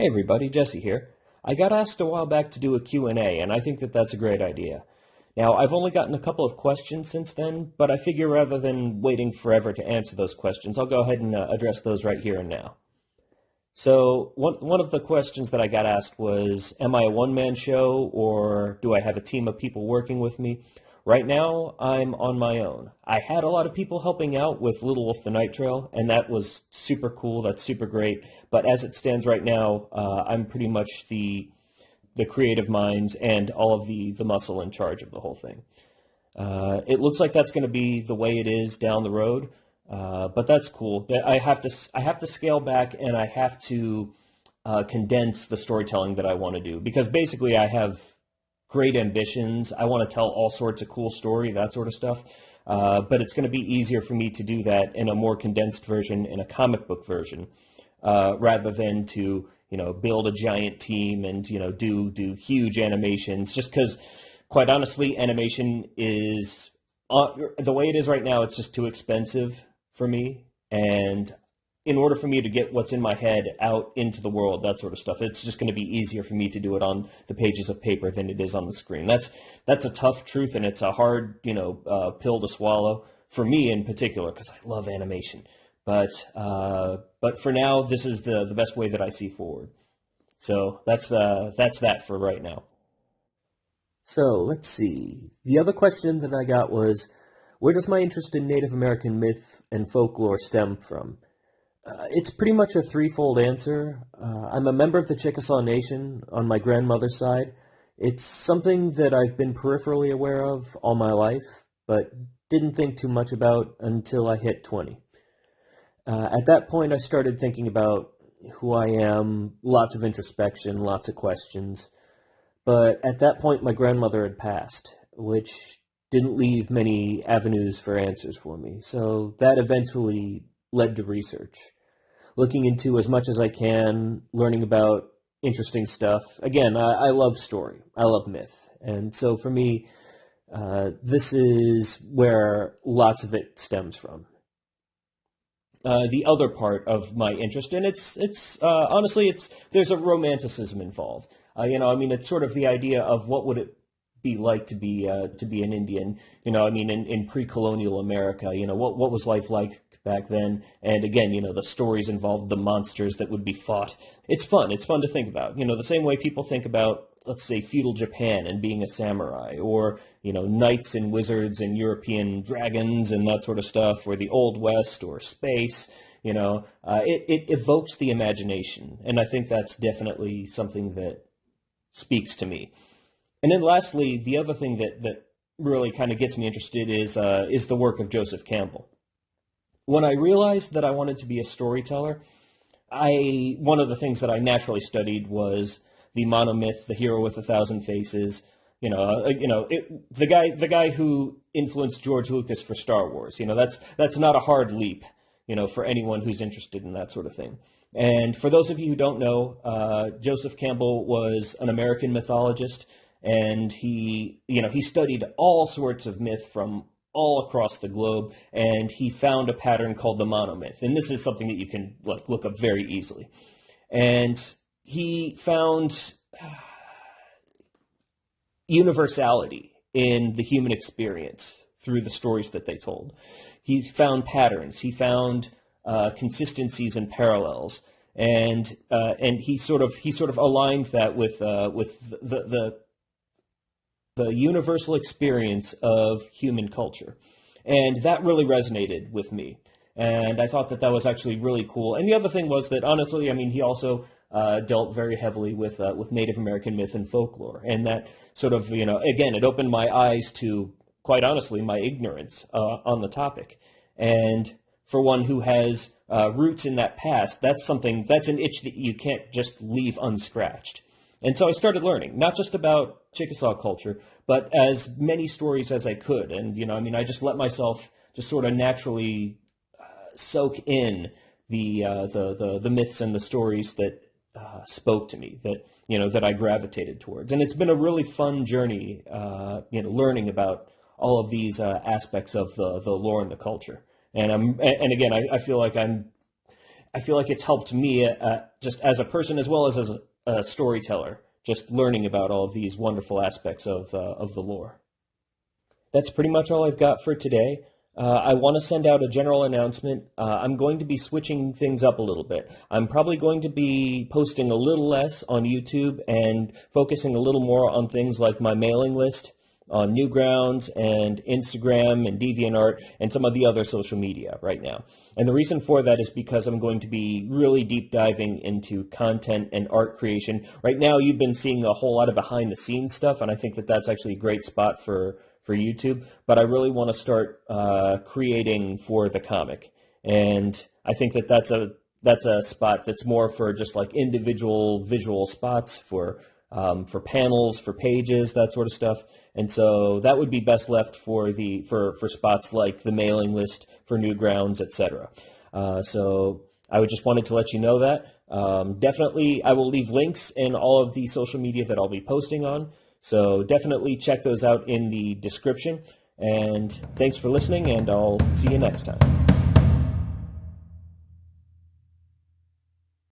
Hey everybody, Jesse here. I got asked a while back to do a Q&A, and I think that that's a great idea. Now, I've only gotten a couple of questions since then, but I figure rather than waiting forever to answer those questions, I'll go ahead and address those right here and now. So, one of the questions that I got asked was, am I a one-man show, or do I have a team of people working with me? Right now, I'm on my own. I had a lot of people helping out with Little Wolf the Night Trail, and that was super cool. That's super great. But as it stands right now, I'm pretty much the creative minds and all of the muscle in charge of the whole thing. It looks like that's going to be the way it is down the road, but that's cool. I have to scale back, and I have to condense the storytelling that I want to do, because basically I have great ambitions. I want to tell all sorts of cool story, that sort of stuff. But it's going to be easier for me to do that in a more condensed version, in a comic book version, rather than to build a giant team and do huge animations. Just because, quite honestly, animation is the way it is right now. It's just too expensive for me, and in order for me to get what's in my head out into the world, that sort of stuff, it's just going to be easier for me to do it on the pages of paper than it is on the screen. That's a tough truth, and it's a hard, pill to swallow for me in particular, because I love animation. But for now, this is the best way that I see forward. So that's that for right now. So let's see. The other question that I got was, where does my interest in Native American myth and folklore stem from? It's pretty much a threefold answer. I'm a member of the Chickasaw Nation on my grandmother's side. It's something that I've been peripherally aware of all my life, but didn't think too much about until I hit 20. At that point, I started thinking about who I am, lots of introspection, lots of questions. But at that point, my grandmother had passed, which didn't leave many avenues for answers for me. So that eventually led to research, looking into as much as I can, learning about interesting stuff. Again, I love story. I love myth. And so for me, this is where lots of it stems from. The other part of my interest, and it's honestly, there's a romanticism involved. It's sort of the idea of what would it be like to be an Indian, in pre-colonial America, what was life like back then. And again, the stories involved the monsters that would be fought. It's fun to think about, the same way people think about, let's say, feudal Japan and being a samurai, or knights and wizards and European dragons and that sort of stuff, or the Old West or space. It evokes the imagination, and I think that's definitely something that speaks to me. And then lastly, the other thing that really kind of gets me interested is the work of Joseph Campbell. When I realized that I wanted to be a storyteller, one of the things that I naturally studied was the monomyth, the hero with 1,000 faces. The guy who influenced George Lucas for Star Wars. That's not a hard leap, for anyone who's interested in that sort of thing. And for those of you who don't know, Joseph Campbell was an American mythologist, and he studied all sorts of myth from all across the globe, and he found a pattern called the monomyth. And this is something that you can look up very easily. And he found universality in the human experience through the stories that they told. He found patterns. He found consistencies and parallels, and he sort of aligned that with the universal experience of human culture. And that really resonated with me. And I thought that was actually really cool. And the other thing was that, honestly, he also dealt very heavily with Native American myth and folklore. And that sort of, again, it opened my eyes to, quite honestly, my ignorance on the topic. And for one who has roots in that past, that's an itch that you can't just leave unscratched. And so I started learning, not just about Chickasaw culture, but as many stories as I could. And, I just let myself just sort of naturally soak in the myths and the stories that spoke to me, that I gravitated towards. And it's been a really fun journey, learning about all of these aspects of the lore and the culture. And again, I feel like I feel like it's helped me just as a person as well as a storyteller, just learning about all of these wonderful aspects of the lore. That's pretty much all I've got for today. I want to send out a general announcement. I'm going to be switching things up a little bit. I'm probably going to be posting a little less on YouTube and focusing a little more on things like my mailing list on Newgrounds and Instagram and Deviantart and some of the other social media right now. And the reason for that is because I'm going to be really deep diving into content and art creation. Right now, you've been seeing a whole lot of behind the scenes stuff, and I think that that's actually a great spot for YouTube, but I really want to start creating for the comic, and I think that that's a spot that's more for just like individual visual spots for panels, for pages, that sort of stuff, and so that would be best left for spots like the mailing list, for Newgrounds, etc. So I would just wanted to let you know that. Definitely, I will leave links in all of the social media that I'll be posting on. So definitely check those out in the description. And thanks for listening, and I'll see you next time.